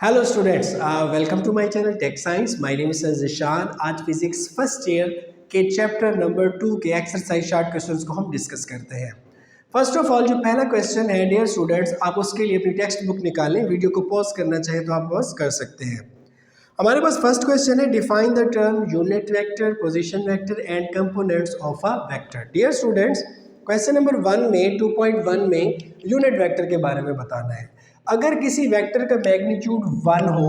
Hello students, welcome to my channel tech science. My name is Zeeshan. आज physics first year के chapter number 2 के exercise short questions को हम discuss करते हैं। फर्स्ट ऑफ ऑल जो पहला क्वेश्चन है डियर स्टूडेंट्स, आप उसके लिए अपनी टेक्स्ट बुक निकालें। वीडियो को पॉज करना चाहे तो आप पॉज कर सकते हैं। हमारे पास फर्स्ट क्वेश्चन है, define the term unit vector, position vector and components of a vector. Dear students, question number 1 में 2.1 में यूनिट वेक्टर के बारे में बताना है। अगर किसी वेक्टर का मैग्नीट्यूड 1 हो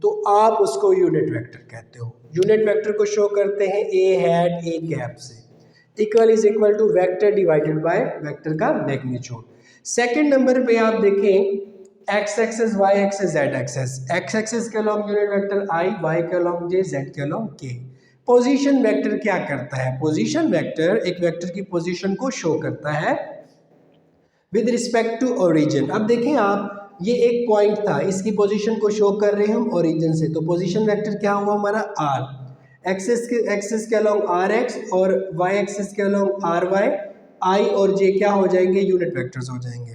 तो आप उसको यूनिट वेक्टर कहते हो। यूनिट वेक्टर को शो करते हैं ए हैट ए कैप से। Equal is equal to vector divided by vector का मैग्नीट्यूड। सेकंड नंबर पे आप देखें X axis Y axis Z axis. X axis के along unit vector I, Y के अलॉन्ग जे, जेड के along K. Position vector क्या करता है? पोजीशन वेक्टर एक वेक्टर की पोजीशन को शो करता है विद रिस्पेक्ट टू ओरिजिन। अब देखें आप, ये एक पॉइंट था, इसकी पोजीशन को शो कर रहे हैं हम ओरिजिन से, तो पोजीशन वेक्टर क्या हुआ हमारा आर। एक्सेस के अलॉन्ग आर एक्स और वाई एक्सेस के अलॉन्ग आर वाई। आई और जे क्या हो जाएंगे? यूनिट वेक्टर्स हो जाएंगे।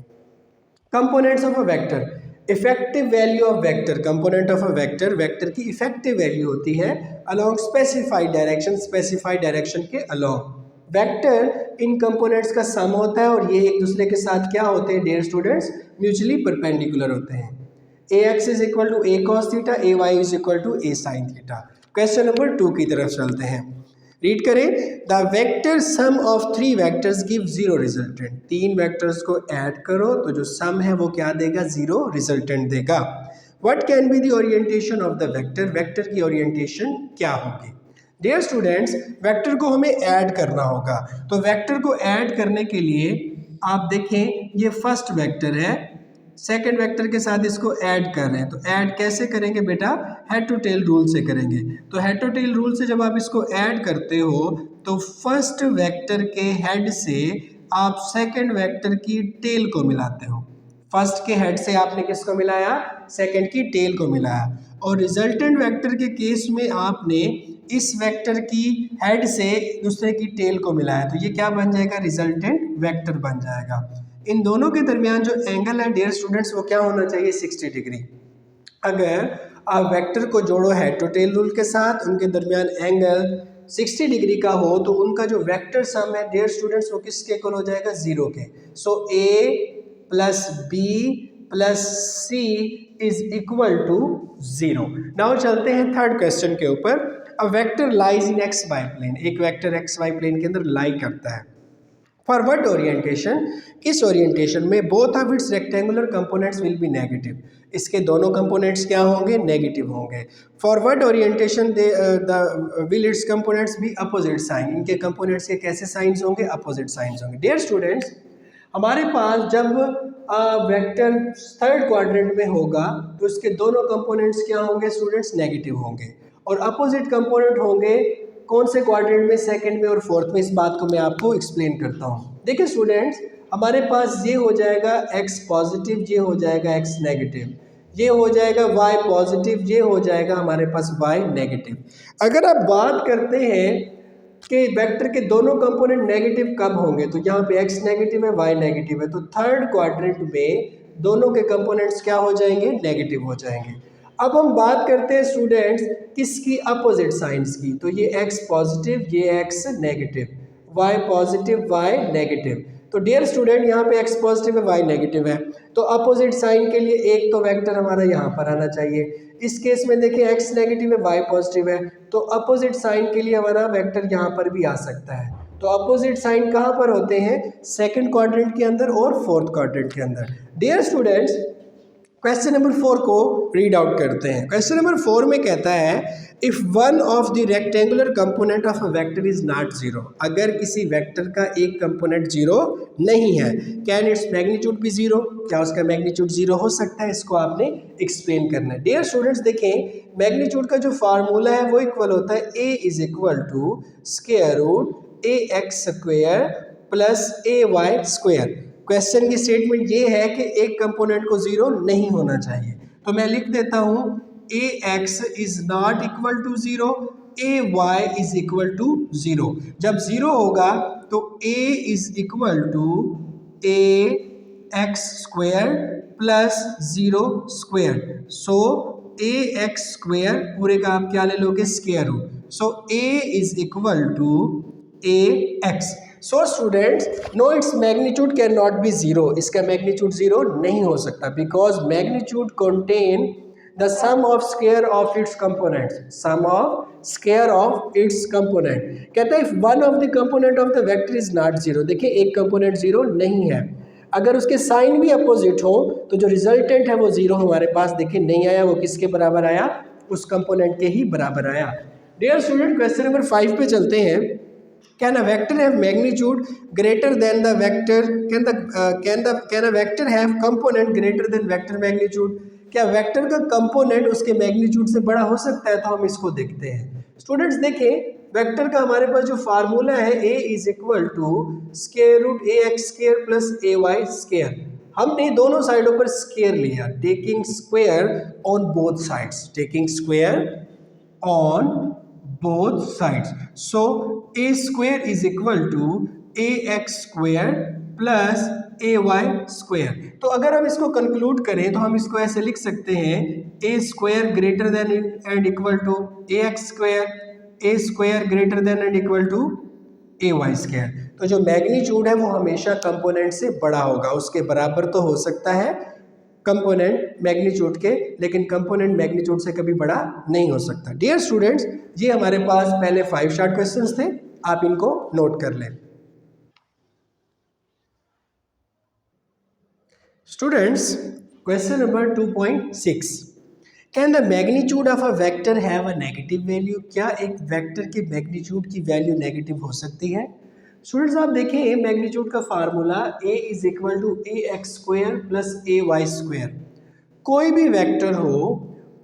Components of a vector, effective value of vector. Component of a vector, vector की इफेक्टिव वैल्यू होती है along specified direction, specified direction के अलॉन्ग। वेक्टर इन कंपोनेंट्स का सम होता है और ये एक दूसरे के साथ क्या होते हैं डियर स्टूडेंट्स? म्यूचुअली परपेंडिकुलर होते हैं। A x is equal to a cos theta, a y is equal to a sine theta. Question number 2 की तरफ चलते हैं। रीड करें, the vector sum of 3 vectors give 0 resultant. 3 vectors को add करो तो जो सम है वो क्या देगा? 0 रिजल्टेंट देगा। What can be the orientation of the vector? Vector की ओरिएंटेशन क्या होगी? डियर स्टूडेंट्स, वेक्टर को हमें ऐड करना होगा, तो वेक्टर को ऐड करने के लिए आप देखें ये फर्स्ट वेक्टर है, सेकंड वेक्टर के साथ इसको ऐड कर रहे हैं। तो ऐड कैसे करेंगे बेटा? हेड टू टेल रूल से करेंगे। तो हेड टू टेल रूल से जब आप इसको ऐड करते हो तो फर्स्ट वेक्टर के हेड से आप सेकंड वेक्टर की टेल को मिलाते हो। फर्स्ट के हेड से आपने किसको मिलाया? सेकंड की टेल को मिलाया। और रिजल्टेंट वेक्टर के केस में आपने इस वेक्टर की हेड से दूसरे की टेल को मिलाया, तो ये क्या बन जाएगा? रिजल्टेंट वेक्टर बन जाएगा। इन दोनों के दरमियान जो एंगल है डियर स्टूडेंट्स वो क्या होना चाहिए? 60 डिग्री। अगर आप वेक्टर को जोड़ो हेड टू टेल रूल के साथ, उनके दरमियान एंगल 60 डिग्री का हो तो उनका जो वेक्टर सम है डियर स्टूडेंट्स वो किसके इक्वल हो जाएगा? 0 के। So a plus b plus c is equal to 0। Now चलते हैं थर्ड क्वेश्चन के ऊपर। A vector lies in x y plane. एक वेक्टर एक्स वाई प्लेन के अंदर लाई करता है। फॉरवर्ड ओरिएंटेशन, इस ओरिएंटेशन में both of its rectangular components will be negative. इसके दोनों कंपोनेंट्स क्या होंगे? नेगेटिव होंगे। Forward orientation will its components be opposite sign. इनके कंपोनेंट्स के कैसे साइंस होंगे? अपोजिट साइंस होंगे। डियर स्टूडेंट्स, हमारे पास जब वेक्टर थर्ड क्वाड्रेंट में होगा तो इसके दोनों कंपोनेंट्स क्या होंगे स्टूडेंट्स? नेगेटिव होंगे। और अपोजिट कंपोनेंट होंगे कौन से क्वाड्रेंट में? सेकंड में और फोर्थ में। इस बात को मैं आपको एक्सप्लेन करता हूँ। देखिए स्टूडेंट्स, हमारे पास ये हो जाएगा x पॉजिटिव, ये हो जाएगा x नेगेटिव, ये हो जाएगा y पॉजिटिव, ये हो जाएगा हमारे पास y नेगेटिव। अगर आप बात करते हैं कि वेक्टर के दोनों कंपोनेंट नेगेटिव कब होंगे, तो यहाँ पे x नेगेटिव है, y नेगेटिव है, तो थर्ड क्वाड्रेंट में दोनों के कंपोनेंट्स क्या हो जाएंगे? नेगेटिव हो जाएंगे। अब हम बात करते हैं स्टूडेंट्स किसकी? अपोजिट साइंस की। तो ये x पॉजिटिव, ये x negative, y positive, y negative. तो डियर स्टूडेंट, यहाँ पे x पॉजिटिव है, y नेगेटिव है, तो अपोजिट साइन के लिए एक तो वेक्टर हमारा यहाँ पर आना चाहिए। इस केस में देखिए x नेगेटिव है, y पॉजिटिव है, तो अपोजिट साइन के लिए हमारा वेक्टर यहाँ पर भी आ सकता है। तो अपोजिट साइन कहाँ पर होते हैं? सेकंड क्वाड्रेंट के अंदर और फोर्थ क्वाड्रेंट के अंदर। डियर स्टूडेंट्स, क्वेश्चन नंबर 4 को रीड आउट करते हैं। क्वेश्चन नंबर 4 में कहता है if one of the rectangular component of a vector is not 0। अगर किसी वेक्टर का एक कंपोनेंट 0 नहीं है, कैन इट्स मैग्नीट्यूड भी 0? क्या उसका मैग्नीट्यूड 0 हो सकता है? इसको आपने एक्सप्लेन करना है। डियर स्टूडेंट्स, देखें मैग्नीट्यूड का जो फार्मूला है वो इक्वल होता है a is equal to square root a x square plus a y square. Question की स्टेटमेंट ये है कि एक कंपोनेंट को 0 नहीं होना चाहिए, तो मैं लिख देता हूं a x is not equal to 0, a y is equal to 0। जब 0 होगा तो a is equal to a x square plus 0 square. So a x square पूरे का आप क्या ले लोगे, square root. So a is equal to a x. So students know its magnitude can not be zero, इसका magnitude zero नहीं हो सकता because magnitude contain the sum of square of its components, sum of square of its component. कहता है if one of the component of the vector is not zero, देखिए एक component zero नहीं है, अगर उसके साइन भी अपोजिट हो तो जो रिजल्टेंट है वो जीरो हमारे पास देखिए नहीं आया, वो किसके बराबर आया, उस कंपोनेंट के ही बराबर आया। डियर स्टूडेंट क्वेश्चन नंबर 5 पे चलते हैं। Can a vector have magnitude greater than the vector, can a vector have component greater than vector magnitude, क्या वेक्टर का कंपोनेंट उसके मैग्नीट्यूड से बड़ा हो सकता है? तो हम इसको देखते हैं। स्टूडेंट्स देखें वेक्टर का हमारे पास जो फार्मूला है a is equal to square root a x square plus a y square. हमने दोनों साइडों पर स्क्वायर लिया, taking square on both sides, taking square on both sides. So a square is equal to ax square plus ay square। तो अगर हम इसको conclude करें तो हम इसको ऐसे लिख सकते हैं a square greater than and equal to ax square, a square greater than and equal to ay square. तो जो मैग्नीट्यूड है वो हमेशा कंपोनेंट से बड़ा होगा, उसके बराबर तो हो सकता है कंपोनेंट मैग्नीट्यूड के, लेकिन कंपोनेंट मैग्नीट्यूड से कभी बड़ा नहीं हो सकता। डियर स्टूडेंट्स ये हमारे पास पहले 5 शॉर्ट क्वेश्चंस थे, आप इनको नोट कर लें। Students question number 2.6, can the magnitude of a vector have a negative value, क्या एक वेक्टर के मैग्नीट्यूड की वैल्यू नेगेटिव हो सकती है? स्टूडेंट्स आप देखिए मैग्नीट्यूड का formula a is equal to a x square plus a y square. कोई भी वेक्टर हो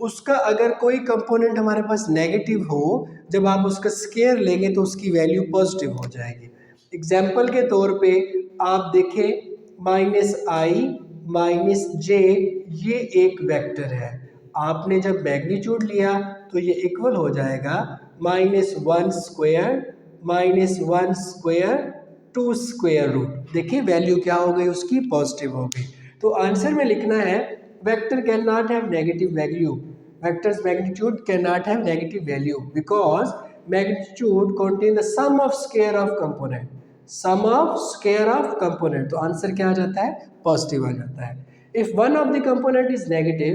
उसका अगर कोई कंपोनेंट हमारे पास नेगेटिव हो, जब आप उसका स्क्वायर लेंगे तो उसकी वैल्यू पॉजिटिव हो जाएगी। एग्जाम्पल के तौर पे आप देखें माइनस आई माइनस जे, ये एक वेक्टर है, आपने जब मैग्नीट्यूड लिया तो ये इक्वल हो जाएगा minus 1 square minus 1 square 2 square root. देखिए वैल्यू क्या हो गई उसकी, पॉजिटिव हो गई। तो आंसर में लिखना है vector can not have negative value, vectors magnitude can not have negative value because magnitude contain the sum of square of component, sum of square of component. तो आंसर क्या आ जाता है, पॉजिटिव आ जाता है। If one of the component is negative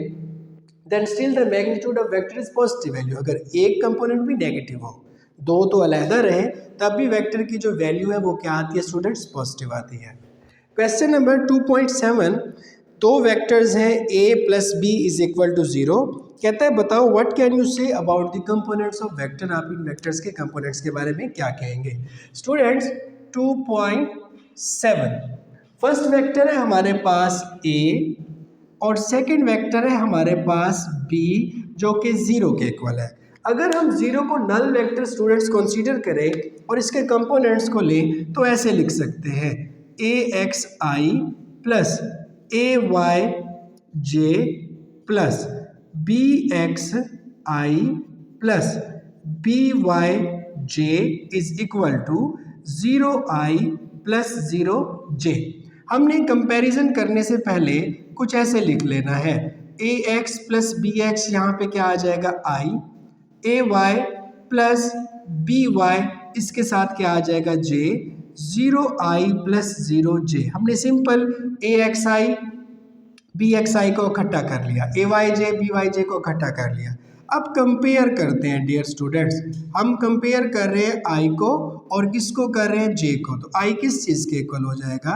then still the magnitude of vector is positive value. अगर एक कंपोनेंट भी नेगेटिव हो, दो तो अलहदा रहे, तब भी वेक्टर की जो वैल्यू है वो क्या आती है स्टूडेंट्स, पॉजिटिव आती है। क्वेश्चन नंबर 2.7, दो वेक्टर्स हैं a plus b is equal to 0। कहता है बताओ what can you say about the components of vector, आप इन वेक्टर्स के कंपोनेंट्स के बारे में क्या कहेंगे? स्टूडेंट्स 2.7 फर्स्ट वेक्टर है हमारे पास a और सेकंड वेक्टर है हमारे पास b जो कि 0 के इक्वल है। अगर हम 0 को नल वेक्टर स्टूडेंट्स कंसीडर करें और इसके कंपोनेंट्स को लें तो ऐसे लिख सकते हैं a x i plus a y j plus b x i plus b y j is equal to 0 i plus 0 j. हमने कंपैरिजन करने से पहले कुछ ऐसे लिख लेना है, ए एक्स प्लस बी एक्स यहाँ पे क्या आ जाएगा आई, ए वाई प्लस बी वाई इसके साथ क्या आ जाएगा जे, 0 आई प्लस 0 जे। हमने सिंपल ए एक्स आई बी एक्स आई को इकट्ठा कर लिया, ए वाई जे बी वाई जे को इकट्ठा कर लिया। अब कंपेयर करते हैं डियर स्टूडेंट्स, हम कंपेयर कर रहे हैं आई को और किसको कर रहे हैं, जे को। तो आई किस चीज़ के इक्वल हो जाएगा,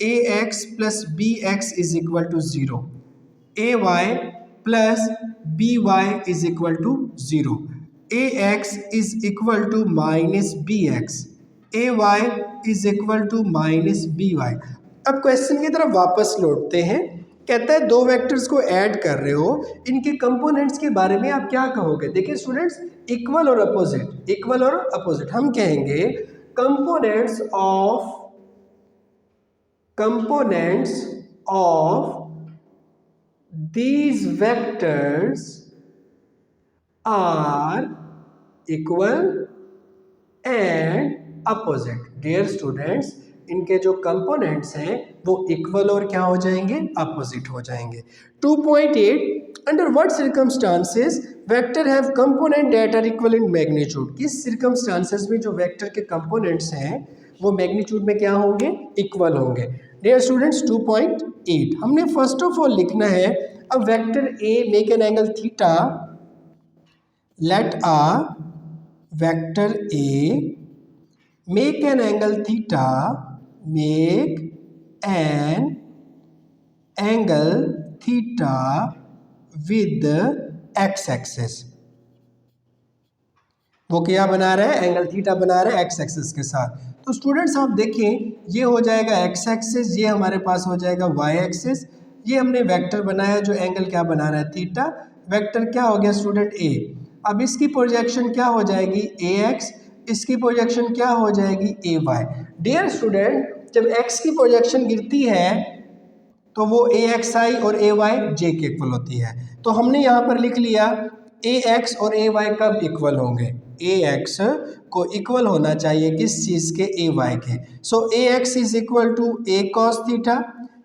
a x plus b x is equal to 0, a y plus b y is equal to 0, a x is equal to minus b x, a y is equal to minus b y. अब question की तरफ वापस लौटते हैं। कहता है दो vectors को ऐड कर रहे हो, इनके कंपोनेंट्स के बारे में आप क्या कहोगे? देखिए स्टूडेंट्स इक्वल और अपोजिट, इक्वल और अपोजिट हम कहेंगे components of these vectors are equal and opposite। Dear students इनके जो कंपोनेंट्स हैं वो इक्वल और क्या हो जाएंगे, अपोजिट हो जाएंगे। 2.8 under what circumstances vector have component that are equal in magnitude. किस सर्कमस्टांसेस में जो वेक्टर के कंपोनेंट्स हैं वो मैग्नीट्यूड में क्या होंगे, इक्वल होंगे। डियर स्टूडेंट्स 2.8 हमने फर्स्ट ऑफ ऑल लिखना है a vector A make an angle theta, let a vector A make an angle theta, make an angle theta with x axis। वो क्या बना रहा है, एंगल थीटा बना रहा है एक्स एक्सिस के साथ। तो स्टूडेंट्स आप देखें ये हो जाएगा एक्स एक्सिस, ये हमारे पास हो जाएगा वाई एक्सिस। ये हमने वेक्टर बनाया जो एंगल क्या बना रहा है, थीटा। वेक्टर क्या हो गया स्टूडेंट ए। अब इसकी प्रोजेक्शन क्या हो जाएगी, ए एक्स, इसकी प्रोजेक्शन क्या हो जाएगी, ए वाई। डियर स्टूडेंट जब x की प्रोजेक्शन गिरती है तो वो ए एक्स आई और ए वाई जे के इक्वल होती है। तो हमने यहाँ पर लिख लिया ए एक्स और ए वाई कब इक्वल होंगे, ए एक्स को इक्वल होना चाहिए किस चीज़ के, ए वाई के। So a x is equal to a cos theta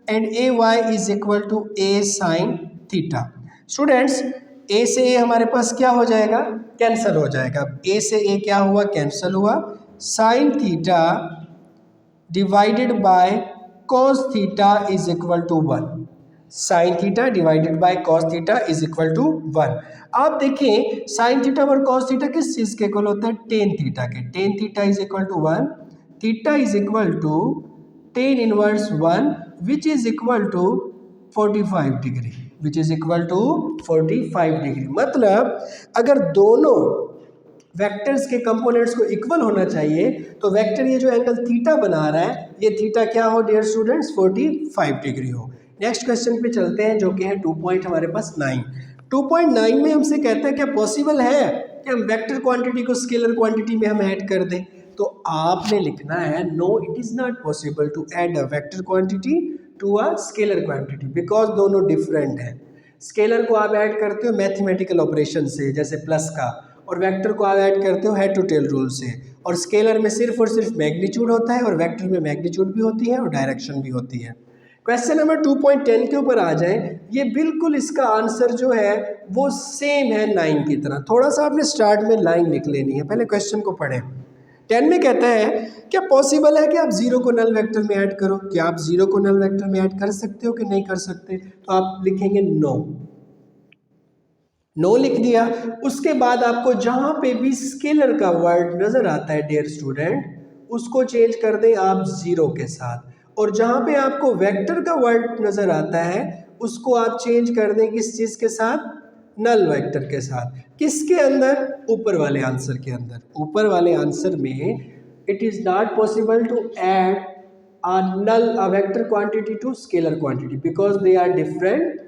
and a y is equal to a sine theta. Students a से ए हमारे पास क्या हो जाएगा, कैंसिल हो जाएगा। ए से ए क्या हुआ, कैंसिल हुआ। Sine theta divided by cos theta is equal to 1। Sine theta divided by cos theta is equal to 1। आप देखें साइन थीटा और कॉस थीटा किस चीज़ के इक्वल होता है, टेन थीटा के। Tan theta is equal to 1, theta is equal to tan inverse 1 which is equal to 45 degree, which is equal to 45 degree. मतलब अगर दोनों वेक्टर्स के कंपोनेंट्स को इक्वल होना चाहिए तो वेक्टर ये जो एंगल थीटा बना रहा है ये थीटा क्या हो डियर स्टूडेंट्स, 45 डिग्री हो। नेक्स्ट क्वेश्चन पे चलते हैं जो कि है 2.9। 2.9 में हमसे कहता है क्या पॉसिबल है कि हम वेक्टर क्वांटिटी को स्केलर क्वांटिटी में हम ऐड कर दें। तो आपने लिखना है no it is not possible to add a vector quantity to a scalar quantity because दोनों डिफरेंट हैं। स्केलर को आप ऐड करते हो मैथमेटिकल ऑपरेशन से जैसे प्लस का, और वेक्टर को आप ऐड करते हो हेड टू टेल रूल से। और स्केलर में सिर्फ और सिर्फ मैग्नीट्यूड होता है और वेक्टर में मैग्नीट्यूड भी होती है और डायरेक्शन भी होती है। क्वेश्चन नंबर 2.10 के ऊपर आ जाएं। ये बिल्कुल इसका आंसर जो है वो सेम है 9 की तरह। थोड़ा सा आपने स्टार्ट में लाइन लिख लेनी है, पहले क्वेश्चन को पढ़ें। 10 में कहता है क्या पॉसिबल है कि आप जीरो को नल वेक्टर में ऐड करो। क्या आप जीरो को नल वेक्टर में ऐड कर सकते हो कि नहीं कर सकते, तो आप लिखेंगे नो। नो लिख दिया। उसके बाद आपको जहां पे भी स्केलर का वर्ड नजर आता है डियर स्टूडेंट उसको चेंज कर दें आप जीरो के साथ, और जहां पे आपको वेक्टर का वर्ड नजर आता है उसको आप चेंज कर दें किस चीज के साथ, नल वेक्टर के साथ। किसके अंदर, ऊपर वाले आंसर के अंदर। ऊपर वाले आंसर में it is not possible to add a null a vector quantity to scalar quantity because they are different,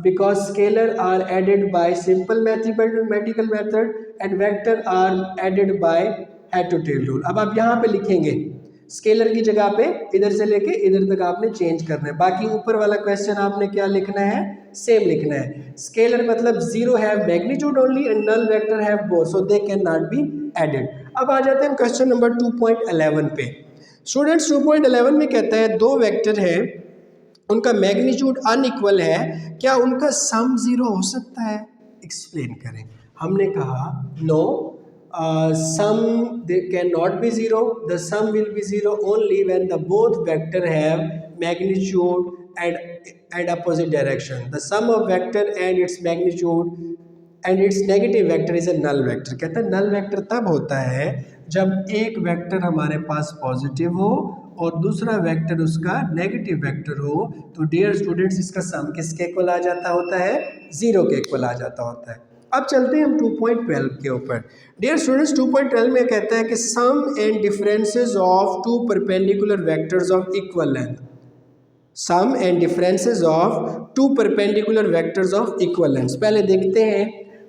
because scalar are added by simple mathematical method and vector are added by head to tail rule। अब आप यहाँ पे लिखेंगे scalar की जगह पे इधर से लेके इधर तक आपने चेंज करना है। बाकी ऊपर वाला क्वेश्चन आपने क्या लिखना है, सेम लिखना है। स्केलर मतलब zero have magnitude only and null vector have both so they can not be added. अब आ जाते हैं क्वेश्चन नंबर 2.11 पे। स्टूडेंट्स 2.11 में कहता है दो वेक्टर हैं उनका मैग्नीट्यूड अनइक्वल है, क्या उनका सम जीरो हो सकता है, एक्सप्लेन करें। हमने कहा no sum they can not be zero, the sum will be zero only when the both vector have magnitude and opposite direction. The sum of vector and its magnitude and its negative vector is a null vector. कहता है null vector तब होता है जब एक vector हमारे पास positive हो और दूसरा वेक्टर उसका नेगेटिव वेक्टर हो। तो डियर स्टूडेंट्स इसका सम किसके इक्वल आ जाता होता है, जीरो के इक्वल आ जाता होता है। अब चलते हैं हम 2.12 के ऊपर। डियर स्टूडेंट्स 2.12 में कहता है कि sum and differences of two perpendicular vectors of equal length. Sum and differences of two perpendicular vectors of equal length. पहले देखते हैं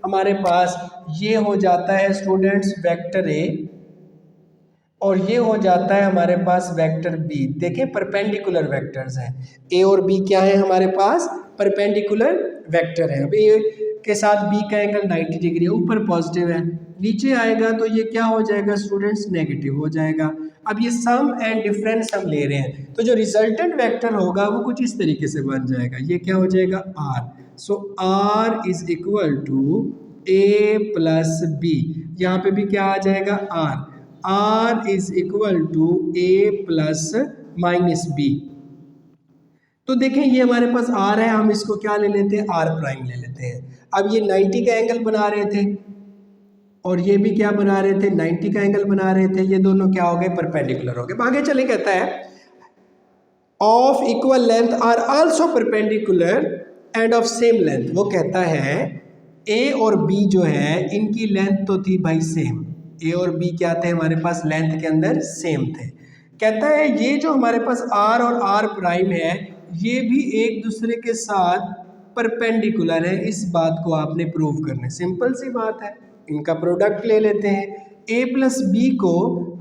हमारे पास ये हो जाता है स्टूडेंट्स वेक्टर ए और ये हो जाता है हमारे पास वेक्टर बी। देखिए परपेंडिकुलर वेक्टर्स हैं, ए और बी क्या है हमारे पास, परपेंडिकुलर वेक्टर है। अभी ये के साथ बी का एंगल 90 डिग्री है, ऊपर पॉजिटिव है, नीचे आएगा तो ये क्या हो जाएगा स्टूडेंट्स, नेगेटिव हो जाएगा। अब ये सम एंड डिफरेंस हम ले रहे हैं, तो जो रिजल्टेंट वेक्टर होगा वो कुछ इस तरीके से बन जाएगा, ये क्या हो जाएगा R. So R is equal to A plus B, यहाँ पे भी क्या आ जाएगा R, R is equal to A plus minus B. तो देखें ये हमारे पास आर है, हम इसको क्या ले लेते हैं, आर प्राइम ले लेते हैं। अब ये 90 का एंगल बना रहे थे और ये भी क्या बना रहे थे, 90 का एंगल बना रहे थे, ये दोनों क्या हो गए, परपेंडिकुलर हो गए। आगे चले कहता है of equal length are also perpendicular and of same length. वो कहता है ए और बी जो है इनकी लेंथ तो थी भाई सेम, ए और बी क्या थे हमारे पास लेंथ के अंदर सेम थे। कहता है ये जो हमारे पास आर और आर प्राइम है ये भी एक दूसरे के साथ परपेंडिकुलर है, इस बात को आपने प्रूव करना है। सिंपल सी बात है, इनका प्रोडक्ट ले लेते हैं, ए प्लस बी को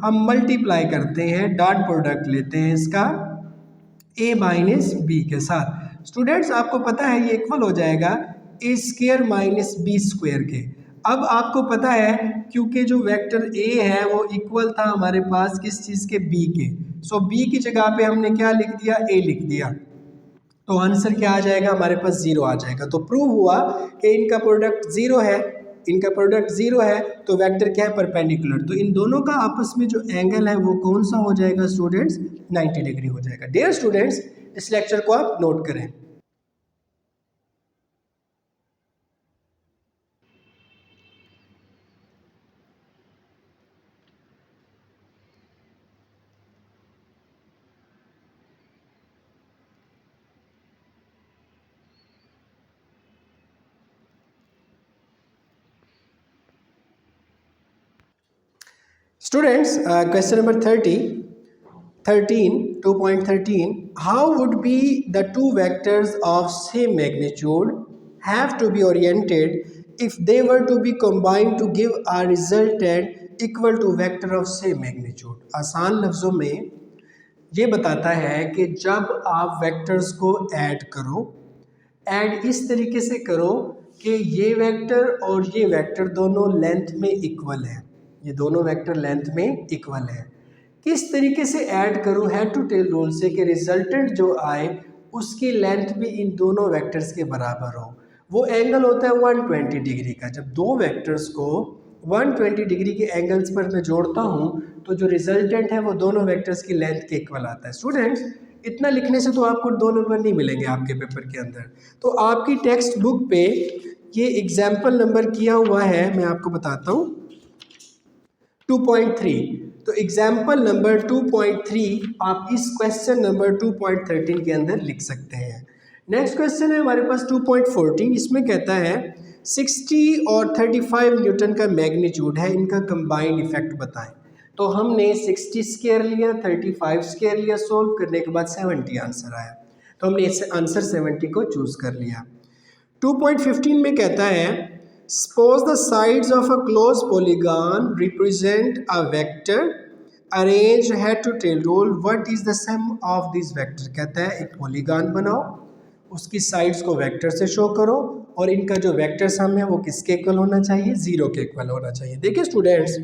हम मल्टीप्लाई करते हैं, डॉट प्रोडक्ट लेते हैं इसका ए माइनस बी के साथ। स्टूडेंट्स आपको पता है ये इक्वल हो जाएगा ए स्क्वायर माइनस बी स्क्वायर के। अब आपको पता है क्योंकि जो वेक्टर ए है वो इक्वल था हमारे पास किस चीज़ के, बी के। सो बी की जगह पे हमने क्या लिख दिया, ए लिख दिया, तो आंसर क्या आ जाएगा हमारे पास, जीरो आ जाएगा। तो प्रूव हुआ कि इनका प्रोडक्ट जीरो है, इनका प्रोडक्ट जीरो है, तो वेक्टर क्या है, परपेंडिकुलर। तो इन दोनों का आपस में जो एंगल है वो कौन सा हो जाएगा स्टूडेंट्स, 90 डिग्री हो जाएगा। डियर स्टूडेंट्स इस लेक्चर को आप नोट करें। Students, question number 2.13, how would be the two vectors of same magnitude have to be oriented if they were to be combined to give a resultant equal to vector of same magnitude? आसान लफ्ज़ों में ये बताता है कि जब आप vectors को ऐड करो, ऐड इस तरीके से करो कि ये वेक्टर और ये वेक्टर दोनों लेंथ में इक्वल है, ये दोनों वेक्टर लेंथ में इक्वल है। किस तरीके से ऐड करूँ, हेड टू टेल रूल से, कि रिजल्टेंट जो आए उसकी लेंथ भी इन दोनों वेक्टर्स के बराबर हो। वो एंगल होता है 120 डिग्री का। जब दो वेक्टर्स को 120 डिग्री के एंगल्स पर मैं जोड़ता हूँ तो जो रिजल्टेंट है वो दोनों वेक्टर्स की लेंथ के इक्वल आता है। स्टूडेंट्स इतना लिखने से तो आपको 2 नंबर नहीं मिलेंगे आपके पेपर के अंदर। तो आपकी टेक्स्ट बुक पे ये एग्जाम्पल नंबर किया हुआ है, मैं आपको बताता हूँ 2.3। तो एग्जाम्पल नंबर 2.3 आप इस क्वेश्चन नंबर 2.13 के अंदर लिख सकते हैं। नेक्स्ट क्वेश्चन है हमारे पास 2.14, इसमें कहता है 60 और 35 न्यूटन का मैग्नीट्यूड है, इनका कंबाइंड इफेक्ट बताएं। तो हमने 60 स्क्वायर लिया, 35 स्क्वायर लिया, सोल्व करने के बाद 70 आंसर आया, तो हमने इस आंसर 70 को चूज़ कर लिया। 2.15 में कहता है suppose the sides of a closed polygon represent a vector arranged head to tail rule, what is the sum of these vector। कहता है एक पॉलीगॉन बनाओ, उसकी साइड्स को वेक्टर से शो करो और इनका जो वेक्टर सम है वो किसके इक्वल होना चाहिए, जीरो के इक्वल होना चाहिए। देखिए स्टूडेंट्स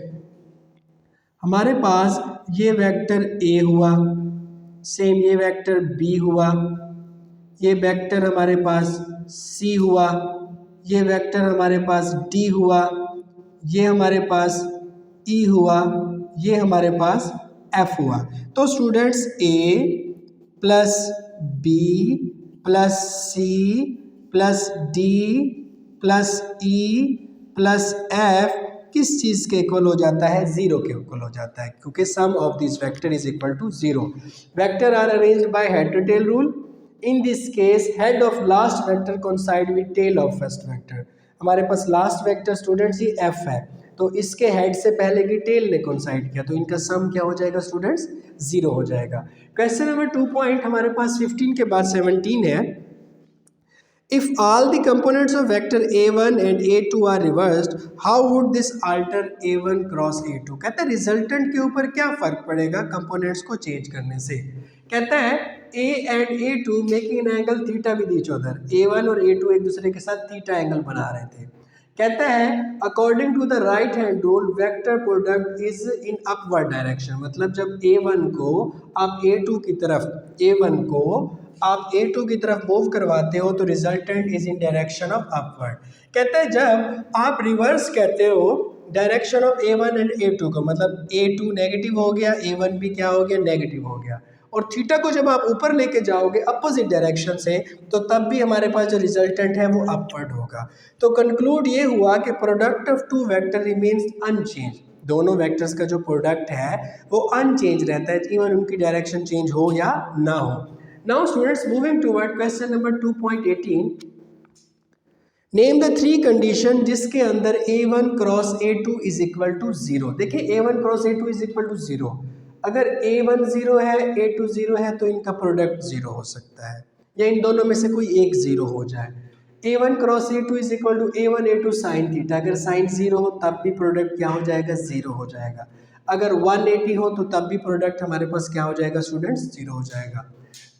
हमारे पास ये वेक्टर ए हुआ, सेम ये वेक्टर बी हुआ, ये वेक्टर हमारे पास सी हुआ, ये वेक्टर हमारे पास डी हुआ, ये हमारे पास ई हुआ, ये हमारे पास एफ हुआ। तो students a plus b plus c plus d plus e plus f किस चीज़ के इक्वल हो जाता है, ज़ीरो के इक्वल हो जाता है, क्योंकि sum of this vector is equal to zero. Vector are arranged by head to tail rule. In this case head of last vector coincide with tail of first vector. हमारे पास last vector students ये f है, तो इसके head से पहले की tell ने कोइंसाइड किया, तो इनका सम क्या हो जाएगा स्टूडेंट्स, ज़ीरो हो जाएगा। क्वेश्चन नंबर 2 पॉइंट हमारे पास 15 के बाद 17 है। If all the components of vector a1 and a2 are reversed, how would this alter a1 cross a2। कहता है रिजल्टेंट के ऊपर क्या फ़र्क पड़ेगा कंपोनेंट्स को चेंज करने से। कहता है A and A2 making an angle theta with each other. A1 और A2 एक दूसरे के साथ थीटा एंगल बना रहे थे। कहता है according to the right hand rule vector product is in upward direction. मतलब जब A1 को आप A2 की तरफ मूव करवाते हो तो resultant is in direction of upward. कहते हैं जब आप रिवर्स कहते हो direction of A1 and A2 को, मतलब A2 नेगेटिव हो गया, A1 भी क्या हो गया, नेगेटिव हो गया, और थीटा को जब आप ऊपर लेके जाओगे अपोजिट डायरेक्शन से तो तब भी हमारे पास जो रिजल्टेंट है वो अपवर्ड होगा। तो कंक्लूड ये हुआ कि product of two vector remains unchange. दोनों वेक्टर्स का जो प्रोडक्ट है वो अनचेंज रहता है, इवन उनकी डायरेक्शन चेंज हो या ना हो। Now students, moving toward question number 2.18, name the three condition जिसके अंदर A1 cross A2 is equal to 0। देखिए A1 cross A2 is equal to 0, अगर A1 0 है A2 0 है तो इनका प्रोडक्ट 0 हो सकता है, या इन दोनों में से कोई एक 0 हो जाए। A1 cross A2 is equal to A1 A2 sine theta, अगर साइन 0 हो तब भी प्रोडक्ट क्या हो जाएगा, 0 हो जाएगा। अगर 180 हो तो तब भी प्रोडक्ट हमारे पास क्या हो जाएगा स्टूडेंट्स, 0 हो जाएगा।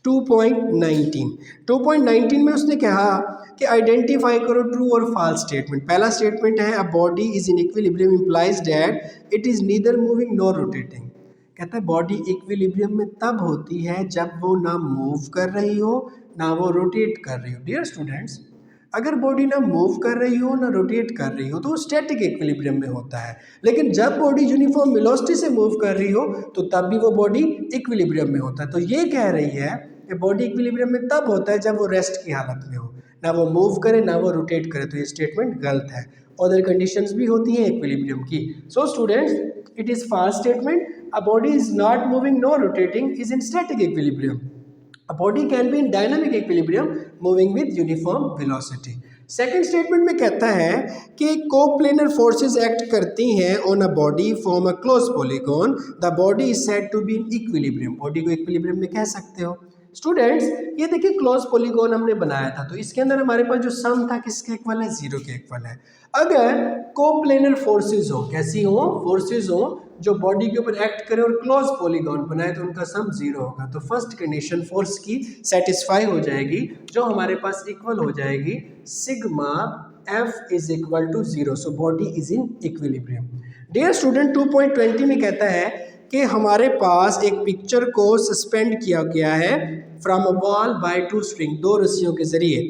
2.19 में उसने कहा कि आइडेंटिफाई करो ट्रू और फॉल्स स्टेटमेंट। पहला स्टेटमेंट है अ body is in equilibrium implies that it is neither moving nor rotating. कहता है बॉडी इक्विलिब्रियम में तब होती है जब वो ना मूव कर रही हो ना वो रोटेट कर रही हो। डियर स्टूडेंट्स, अगर बॉडी ना मूव कर रही हो ना रोटेट कर रही हो तो वो स्टैटिक इक्विलिब्रियम में होता है, लेकिन जब बॉडी यूनिफॉर्म वेलोसिटी से मूव कर रही हो तो तब भी वो बॉडी इक्विलिब्रियम में होता है। तो ये कह रही है कि बॉडी इक्विलिब्रियम में तब होता है जब वो रेस्ट की हालत में हो, ना वो मूव करे ना वो रोटेट करे, तो ये स्टेटमेंट गलत है। अदर कंडीशंस भी होती हैं इक्विलिब्रियम की। So students, it is false statement, a body is not moving nor rotating is in static equilibrium. A body can be in dynamic equilibrium moving with uniform velocity. Second statement में कहता है कि coplanar forces act करती हैं on a body form a close polygon, the body is said to be in equilibrium. Body को equilibrium में कह सकते हो। स्टूडेंट्स, ये देखिए क्लोज पॉलीगॉन हमने बनाया था तो इसके अंदर हमारे पास जो सम था किसके इक्वल है, 0 के इक्वल है। अगर कोप्लेनर फोर्सेस हो, कैसी हो, फोर्सेस हो जो बॉडी के ऊपर एक्ट करे और क्लोज पॉलीगॉन बनाए तो उनका सम 0 होगा। तो फर्स्ट कंडीशन फोर्स की सेटिस्फाई हो जाएगी जो हमारे पास इक्वल हो जाएगी sigma F is equal to 0। So body is in equilibrium. Dear student, 2.20 में कहता है कि हमारे पास एक पिक्चर को सस्पेंड किया गया है from a wall bye 2 string, 2 रस्सियों के जरिए।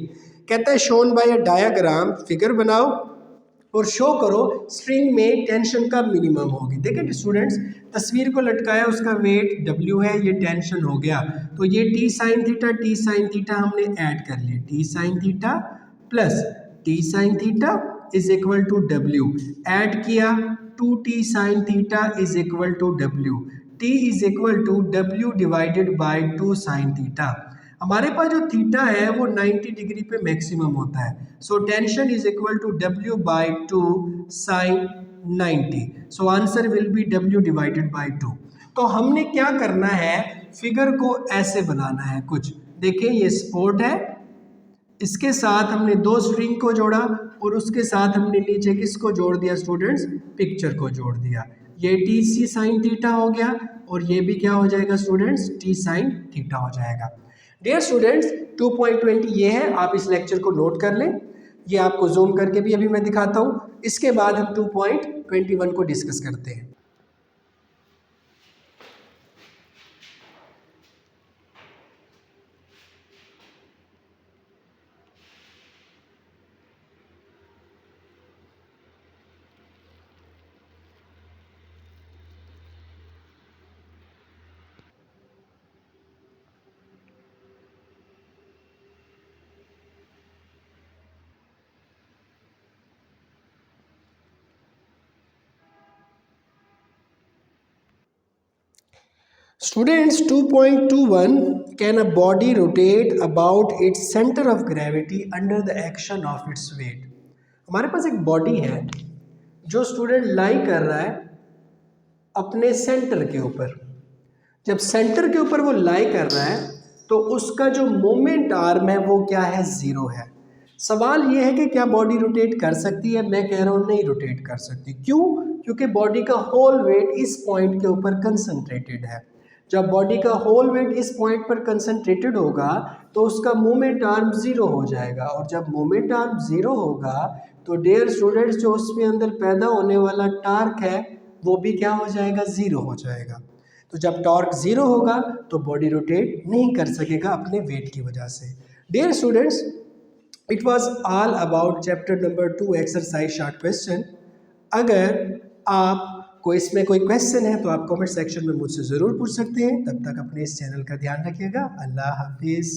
कहता है shown by a diagram, figure बनाओ और शो करो स्ट्रिंग में टेंशन का मिनिमम होगी। देखिए स्टूडेंट्स, तस्वीर को लटकाया, उसका वेट W है, ये टेंशन हो गया, तो ये T साइन थीटा हमने ऐड कर लिया। T sine theta plus T sine theta is equal to W, add किया 2T sine theta is equal to W, T is equal to W divided by 2 sine theta. हमारे पास जो theta है वो 90 degree पे maximum होता है, so tension is equal to W by 2 sine 90। So answer will be W divided by 2। तो हमने क्या करना है, फिगर को ऐसे बनाना है कुछ। देखिए ये सपोर्ट है, इसके साथ हमने 2 स्ट्रिंग को जोड़ा और उसके साथ हमने नीचे किसको जोड़ दिया स्टूडेंट्स, पिक्चर को जोड़ दिया। ये T C साइन थीटा हो गया और ये भी क्या हो जाएगा स्टूडेंट्स, T साइन थीटा हो जाएगा। डियर स्टूडेंट्स, 2.20 ये है, आप इस लेक्चर को नोट कर लें। ये आपको जूम करके भी अभी मैं दिखाता हूँ। इसके बाद हम 2.21 को डिस्कस करते हैं। Students, 2.21, can a body rotate about its center of gravity under the action of its weight? हमारे पास एक बॉडी है जो स्टूडेंट लाई कर रहा है अपने सेंटर के ऊपर। जब सेंटर के ऊपर वो लाई कर रहा है तो उसका जो मोमेंट आर्म है वो क्या है, 0 है। सवाल ये है कि क्या बॉडी रोटेट कर सकती है? मैं कह रहा हूँ नहीं रोटेट कर सकती। क्यों? क्योंकि बॉडी का होल वेट इस पॉइंट के ऊपर कंसंट्रेटेड है। जब बॉडी का होल वेट इस पॉइंट पर कंसंट्रेटेड होगा तो उसका मोमेंट आर्म ज़ीरो हो जाएगा, और जब मोमेंट आर्म ज़ीरो होगा तो डियर स्टूडेंट्स जो उसमें अंदर पैदा होने वाला टार्क है वो भी क्या हो जाएगा, ज़ीरो हो जाएगा। तो जब टॉर्क ज़ीरो होगा तो बॉडी रोटेट नहीं कर सकेगा अपने वेट की वजह से। Dear students, it was all about chapter number 2 exercise short question. अगर आपको इसमें कोई क्वेश्चन है तो आप कमेंट सेक्शन में मुझसे ज़रूर पूछ सकते हैं। तब तक अपने इस चैनल का ध्यान रखिएगा। अल्लाह हाफिज़।